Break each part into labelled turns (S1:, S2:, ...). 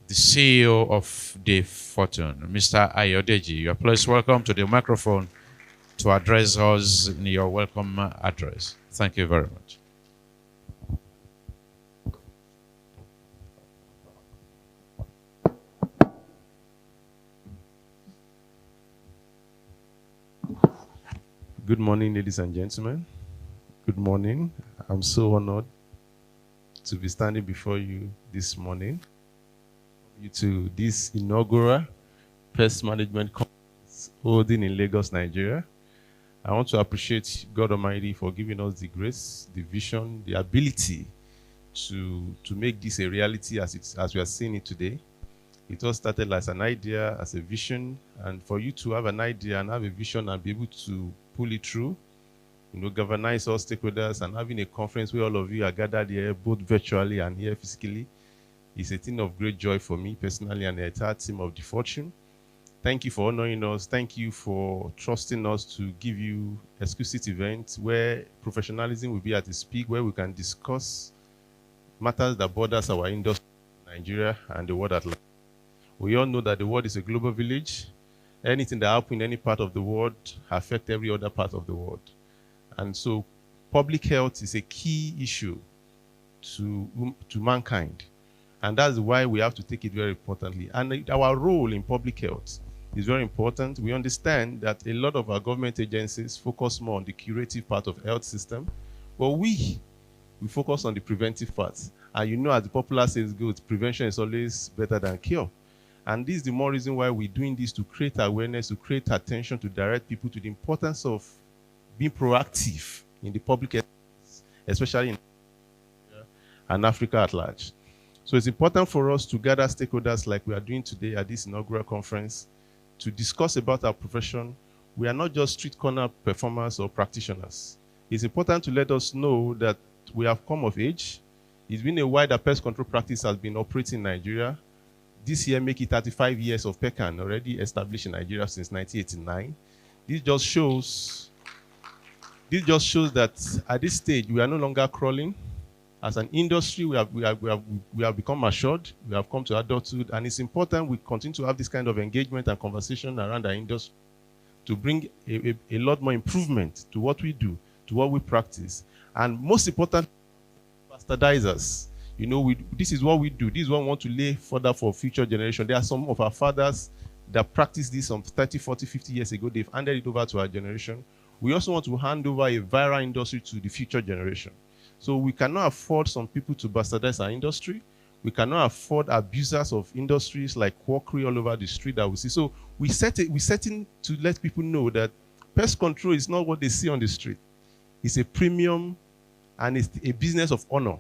S1: the CEO of DFORTUNE, Mr. Ayodeji. You are please welcome to the microphone to address us in your welcome address. Thank you very much.
S2: Good morning, ladies and gentlemen. Good morning. I'm so honored to be standing before you this morning. To this inaugural Pest Management Conference holding in Lagos, Nigeria. I want to appreciate God Almighty for giving us the grace, the vision, the ability to make this a reality as we are seeing it today. It all started as an idea, as a vision, and for you to have an idea and have a vision and be able to pull it through, galvanize all stakeholders and having a conference where all of you are gathered here, both virtually and here physically, is a thing of great joy for me personally and the entire team of DFORTUNE. Thank you for honoring us. Thank you for trusting us to give you exquisite events where professionalism will be at its peak, where we can discuss matters that borders our industry, Nigeria, and the world at large. We all know that the world is a global village. Anything that happens in any part of the world affects every other part of the world. And so public health is a key issue to mankind. And that's why we have to take it very importantly. And our role in public health is very important. We understand that a lot of our government agencies focus more on the curative part of the health system, but we focus on the preventive part. And as the popular says goes, prevention is always better than cure. And this is the more reason why we're doing this, to create awareness, to create attention, to direct people to the importance of being proactive in the public health, especially in Nigeria and Africa at large. So it's important for us to gather stakeholders like we are doing today at this inaugural conference to discuss about our profession. We are not just street corner performers or practitioners. It's important to let us know that we have come of age. It's been a while that pest control practice has been operating in Nigeria. This year make it 35 years of PECAN already established in Nigeria since 1989. This just shows that at this stage we are no longer crawling. As an industry, we have become matured. We have come to adulthood, and it's important we continue to have this kind of engagement and conversation around our industry to bring a lot more improvement to what we do, to what we practice, and most important, bastardizers. This is what we do. This is what we want to lay further for future generation. There are some of our fathers that practiced this some 30, 40, 50 years ago. They've handed it over to our generation. We also want to hand over a viral industry to the future generation. So we cannot afford some people to bastardize our industry. We cannot afford abusers of industries like quackery all over the street that we see. So we're setting to let people know that pest control is not what they see on the street. It's a premium and it's a business of honor.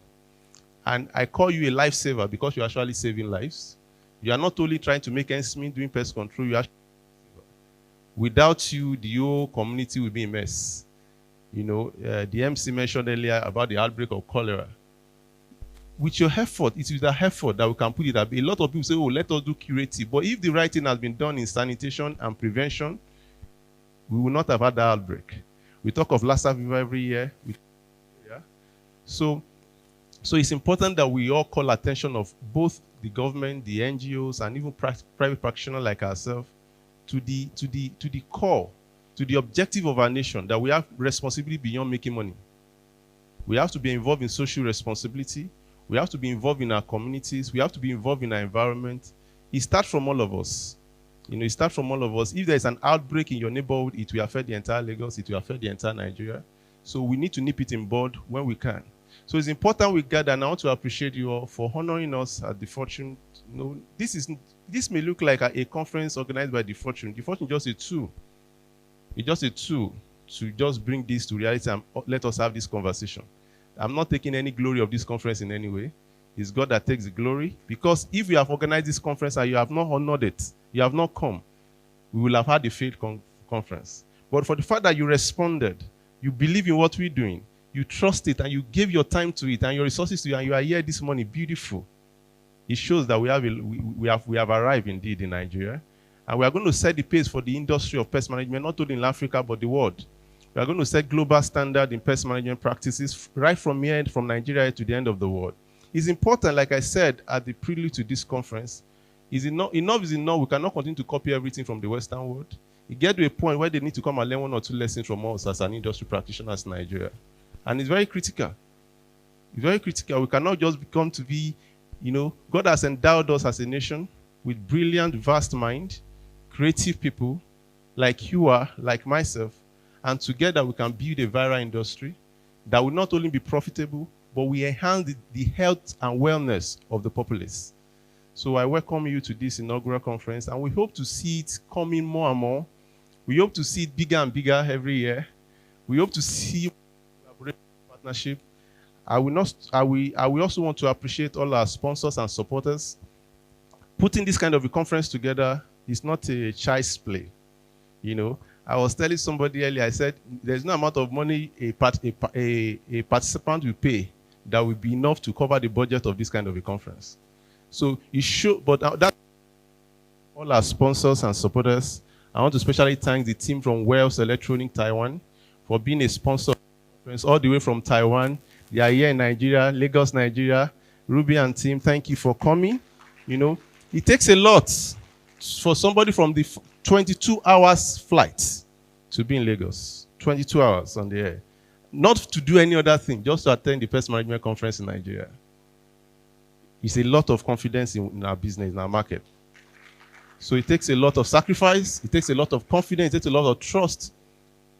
S2: And I call you a lifesaver because you're actually saving lives. You are not only trying to make ends meet doing pest control, you actually without you, the whole community will be a mess. The MC mentioned earlier about the outbreak of cholera. With your effort, it's with that effort that we can put it up. A lot of people say, oh, let us do curative. But if the right thing has been done in sanitation and prevention, we will not have had that outbreak. We talk of Lassa fever every year. So it's important that we all call attention of both the government, the NGOs, and even private practitioners like ourselves to the core, to the objective of our nation, that we have responsibility beyond making money. We have to be involved in social responsibility. We have to be involved in our communities. We have to be involved in our environment. It starts from all of us. It starts from all of us. If there's an outbreak in your neighborhood, it will affect the entire Lagos. It will affect the entire Nigeria. So we need to nip it in bud when we can. So it's important we gather, and I want to appreciate you all for honoring us at DFORTUNE. This may look like a conference organized by DFORTUNE. DFORTUNE is just a tool. It's just a tool to just bring this to reality and let us have this conversation. I'm not taking any glory of this conference in any way. It's God that takes the glory. Because if you have organized this conference and you have not honored it, you have not come, we will have had a failed conference. But for the fact that you responded, you believe in what we're doing, you trust it, and you gave your time to it and your resources to it, and you are here this morning, beautiful. It shows that we have arrived indeed in Nigeria. And we are going to set the pace for the industry of pest management, not only in Africa, but the world. We are going to set global standard in pest management practices right from here, from Nigeria to the end of the world. It's important, like I said at the prelude to this conference, enough is enough. We cannot continue to copy everything from the Western world. It gets to a point where they need to come and learn 1 or 2 lessons from us as an industry practitioner in Nigeria. And it's very critical. It's very critical. We cannot just become to be, God has endowed us as a nation with brilliant, vast mind, creative people like you are, like myself, and together we can build a viral industry that will not only be profitable, but we enhance the health and wellness of the populace. So I welcome you to this inaugural conference, and we hope to see it coming more and more. We hope to see it bigger and bigger every year. We hope to see collaboration, partnership. I will also want to appreciate all our sponsors and supporters. Putting this kind of a conference together is not a child's play. I was telling somebody earlier, I said, there's no amount of money a participant will pay that will be enough to cover the budget of this kind of a conference. So it should, but that all our sponsors and supporters. I want to especially thank the team from Wells Electronic Taiwan for being a sponsor of the conference all the way from Taiwan. They are here in Nigeria, Lagos, Nigeria. Ruby and team, thank you for coming. It takes a lot for somebody from the 22 hours flight to be in Lagos. 22 hours on the air. Not to do any other thing, just to attend the Pest Management Conference in Nigeria. It's a lot of confidence in our business, in our market. So it takes a lot of sacrifice, it takes a lot of confidence, it takes a lot of trust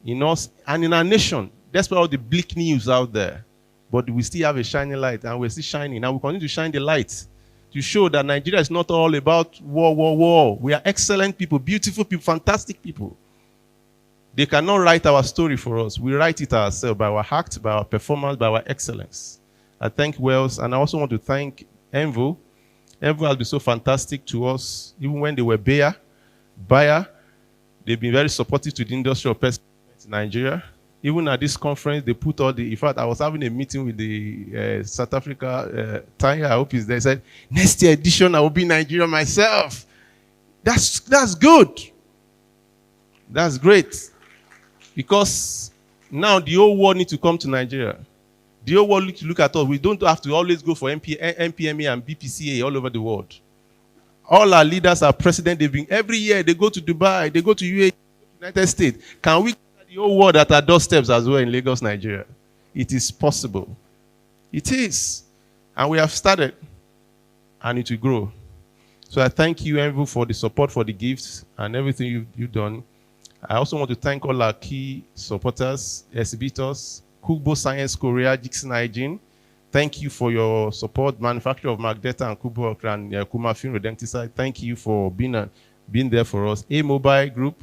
S2: in us and in our nation. Despite all the bleak news out there, but we still have a shining light, and we're still shining, and we continue to shine the light to show that Nigeria is not all about war. We are excellent people, beautiful people, fantastic people. They cannot write our story for us. We write it ourselves by our act, by our performance, by our excellence. I thank Wells, and I also want to thank Envo. Envo has been so fantastic to us, even when they were buyer. They've been very supportive to the industry of pest in Nigeria. Even at this conference, they put all the, in fact, I was having a meeting with the South Africa, Tanya, I hope he's there. He said, next year edition, I will be in Nigeria myself. That's good. That's great. Because now the whole world needs to come to Nigeria. The whole world needs to look at us. We don't have to always go for MPMA and BPCA all over the world. All our leaders, our president, every year they go to Dubai, they go to UAE, United States. Can we the whole world at our doorsteps as well in Lagos, Nigeria? It is possible. It is. And we have started. And it will grow. So I thank you, Envu, for the support, for the gifts, and everything you've done. I also want to thank all our key supporters, exhibitors, Kubo Science Korea, Dixon Hygiene. Thank you for your support. Manufacturer of Magdeta and Kubo and Kuma Film Redempticide. Thank you for being there for us. A Mobile Group.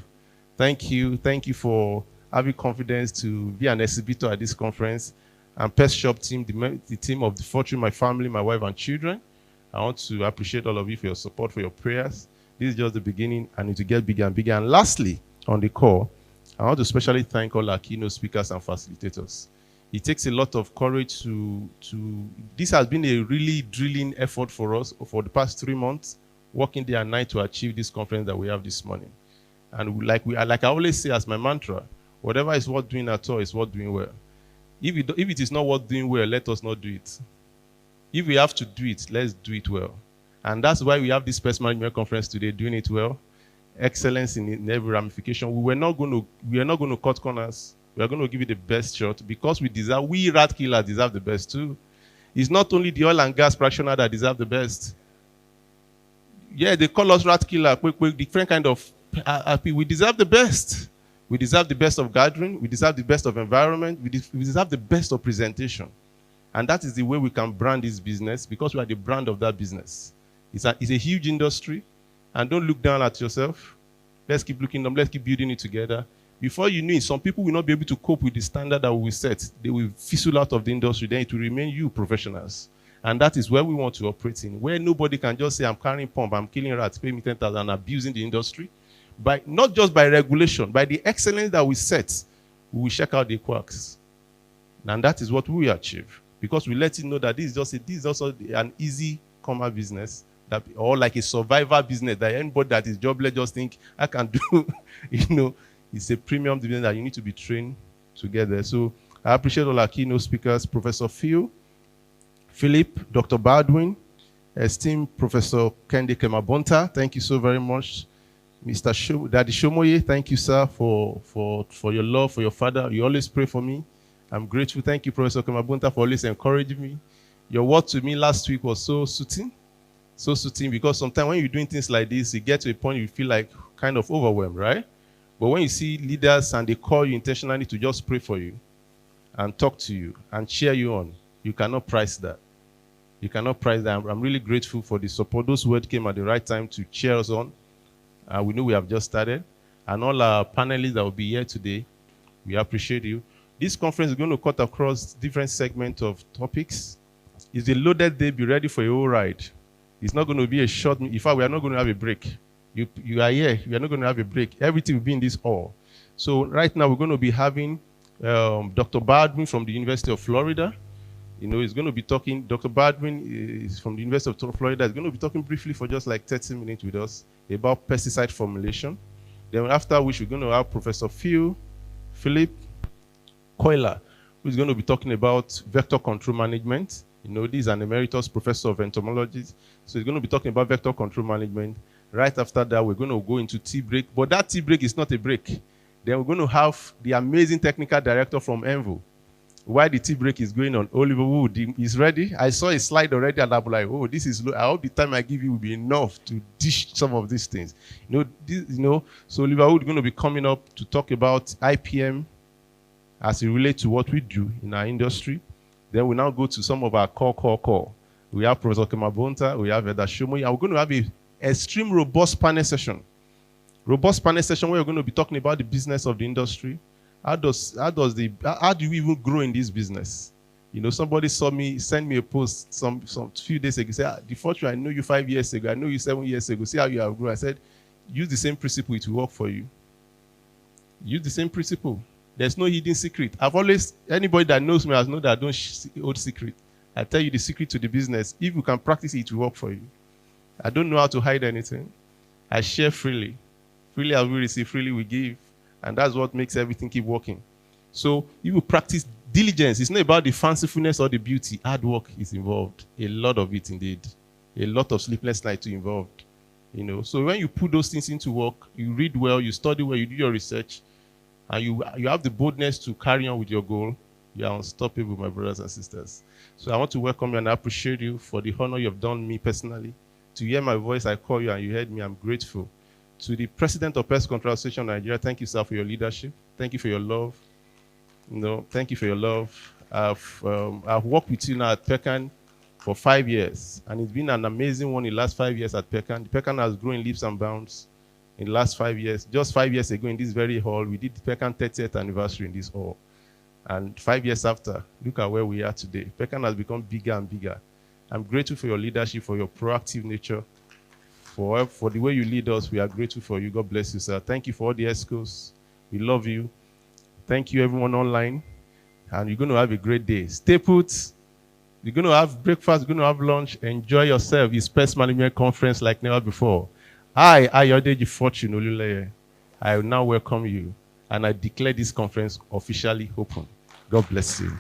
S2: Thank you. Thank you for having confidence to be an exhibitor at this conference. And Pest Shop team, the team of DFORTUNE, my family, my wife, and children. I want to appreciate all of you for your support, for your prayers. This is just the beginning, and it will get bigger and bigger. And lastly, on the call, I want to especially thank all our keynote speakers and facilitators. It takes a lot of courage this has been a really drilling effort for us for the past 3 months, working day and night to achieve this conference that we have this morning. And like I always say as my mantra, whatever is worth doing at all is worth doing well. If it is not worth doing well, let us not do it. If we have to do it, let's do it well. And that's why we have this Pest Management Conference today, doing it well. Excellence in every ramification. We are not going to cut corners. We are going to give it the best shot because we rat killers deserve the best too. It's not only the oil and gas practitioner that deserve the best. Yeah, they call us rat killer, different kind of, we deserve the best. We deserve the best of gathering. We deserve the best of environment. We deserve the best of presentation. And that is the way we can brand this business because we are the brand of that business. It's a huge industry. And don't look down at yourself. Let's keep looking up. Let's keep building it together. Before you know it, some people will not be able to cope with the standard that we set. They will fizzle out of the industry. Then it will remain you professionals. And that is where we want to operate in, where nobody can just say, I'm carrying pump, I'm killing rats, pay me 10,000, and abusing the industry. Not just by regulation, by the excellence that we set, we will check out the quirks. And that is what we achieve. Because we let you know that this is also an easy commerce business, or like a survivor business that anybody that is jobless just think, I can do, it's a premium business that you need to be trained together. So I appreciate all our keynote speakers, Professor Philip, Dr. Baldwin, esteemed Professor Kende Kemabonta, thank you so very much. Mr. Daddy Shomoye, thank you, sir, for your love, for your father. You always pray for me. I'm grateful. Thank you, Professor Kemabonta, for always encouraging me. Your word to me last week was so soothing, because sometimes when you're doing things like this, you get to a point you feel like kind of overwhelmed, right? But when you see leaders and they call you intentionally to just pray for you and talk to you and cheer you on, you cannot price that. You cannot price that. I'm really grateful for the support. Those words came at the right time to cheer us on. We know we have just started. And all our panelists that will be here today, we appreciate you. This conference is going to cut across different segments of topics. It's a loaded day. Be ready for your whole ride. It's not going to be a short. In fact, we are not going to have a break. You are here. We are not going to have a break. Everything will be in this hall. So right now, we're going to be having Dr. Baldwin from the University of Florida. You know, he's going to be talking. Dr. Baldwin is from the University of Florida. He's going to be talking briefly for just like 30 minutes with us about pesticide formulation. Then after which, we're going to have Professor Philip Coiler, who's going to be talking about vector control management. You know, this is an emeritus professor of entomology. So he's going to be talking about vector control management. Right after that, we're going to go into tea break. But that tea break is not a break. Then we're going to have the amazing technical director from Envo. While the tea break is going on, Oliver Wood is ready. I saw a slide already, and I'm like, oh, this is low. I hope the time I give you will be enough to dish some of these things. So Oliver Wood is going to be coming up to talk about IPM as it relates to what we do in our industry. Then we now go to some of our core. We have Professor Kemabonta, we have Eda Shomoy, and we're going to have an extreme robust panel session. Robust panel session where we're going to be talking about the business of the industry. How do we even grow in this business? You know, somebody sent me a post some few days ago, say, the fortune, I know you 5 years ago, I know you 7 years ago, see how you have grown. I said, use the same principle, it will work for you. Use the same principle. There's no hidden secret. Anybody that knows me has known that I don't hold secret. I tell you the secret to the business. If you can practice it, it will work for you. I don't know how to hide anything. I share freely. Freely as we receive, freely we give. And that's what makes everything keep working. So you will practice diligence. It's not about the fancifulness or the beauty. Hard work is involved. A lot of it indeed. A lot of sleepless nights involved. You know. So when you put those things into work, you read well, you study well, you do your research, and you have the boldness to carry on with your goal, you are unstoppable, my brothers and sisters. So I want to welcome you and appreciate you for the honor you have done me personally. To hear my voice, I call you and you heard me, I'm grateful. To the President of Pest Control Association Nigeria, thank you, sir, for your leadership. Thank you for your love. Thank you for your love. I've worked with you now at Pecan for 5 years, and it's been an amazing one in the last 5 years at Pecan. The Pecan has grown in leaps and bounds in the last 5 years. Just 5 years ago in this very hall, we did the Pecan 30th anniversary in this hall. And 5 years after, look at where we are today. Pecan has become bigger and bigger. I'm grateful for your leadership, for your proactive nature, for the way you lead us. We are grateful for you. God bless you, sir. Thank you for all the ESCOs. We love you. Thank you, everyone online. And you're going to have a great day. Stay put. You're going to have breakfast. You're going to have lunch. Enjoy yourself. It's Pest Management Conference like never before. Hi, Ayodeji DFORTUNE Oluleye. I will now welcome you. And I declare this conference officially open. God bless you.